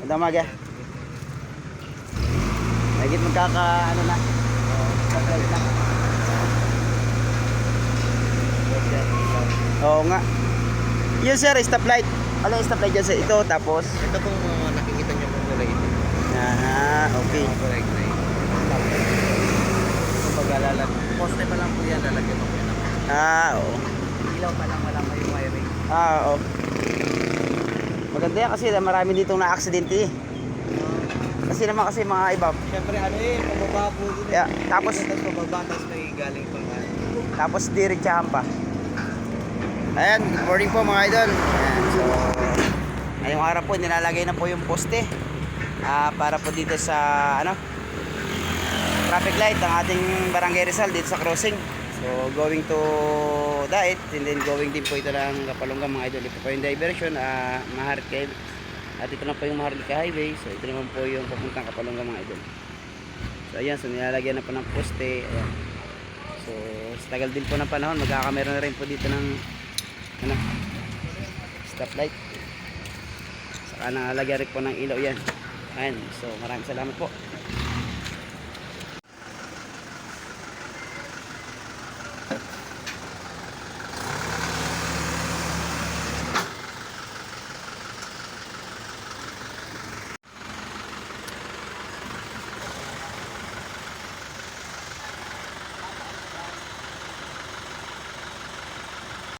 Damag eh. Nagit magkaka ano na. Stoplight na. Oo nga. Yun sir, stoplight. Ano yung stoplight dyan sir? Ito tapos. Ito pong nakikita niyo pong kulay ito. Okay. Kulay gray. Pag-alala, poste pa lang po yan, lalagyan mo po yan. Oo. Ilaw pa lang, wala pa yung wiring. Oo. Maganda yan kasi marami ditong na-aksidente eh. Kasi naman kasi mga iba. Siyempre ano eh, pababa po dito. Yeah, tapos pababa, tapos may galing pang tapos diretsahan pa. Ayan, good morning po mga idol. Ayan, so ngayong araw po nilalagay na po yung poste para po dito sa ano traffic light ng ating Barangay Rizal dito sa crossing. So going to Dait and then going din po ito ng Kapalonga mga idol. Ito po yung diversion Maharlika at ito na po yung Maharlika Highway. So ito naman po yung papuntang Kapalonga mga idol. So ayan, so nilalagyan na po ng poste. Ayan. So sa tagal din po ng panahon magkakameron na rin po dito ng ano, stoplight. Saka nalalagyan rin po ng ilaw yan. Ayan, so maraming salamat po.